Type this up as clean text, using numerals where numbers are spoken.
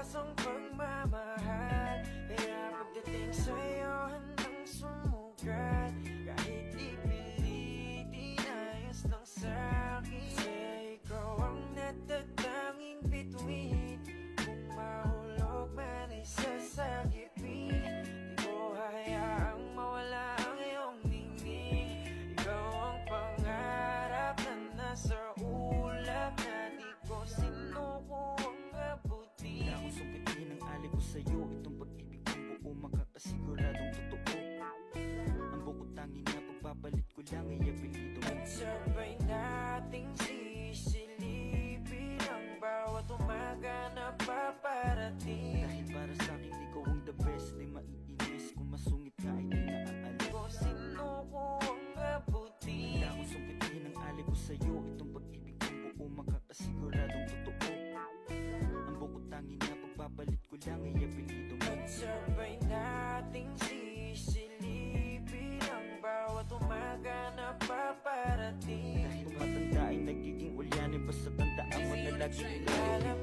asang pagmamahal. Kaya pagdating sa'yo handang sumugat. Kahit ipilit, inayos lang sa'kin. Kasi ikaw ang natatanging bituin. Kung mahulog man ay sasagipin, di ko hayaang mawala ang iyong ningning. Ikaw ang pangarap na nasa ulap, na di ko sinukuang abutin. Kaya kung sungkitin ang alay ko sa'yo, itong pag-ibig kong buo, makakasiguradong totoo. Ang bukod tanging na pagpapalit ko lang ay apelido mo. Sabay nating sisilipin ang bawat umaga na paparating. Dahil para sa'kin ikaw ang the best, di maiinis kung masungit ka ay di naaalis ko sinukuang abutin. Kaya kung sungkitin ang alay ko sa'yo, itong pag-ibig kong buo, makakasiguradong totoo. Ang bukod tanging na pagpapalit ko lang ay apelido mo. Sabay nating sisilipin ang bawat umaga na paparating. Dahil matanda ay nagiging ulyanin, basta tandaan mo na lagi Alam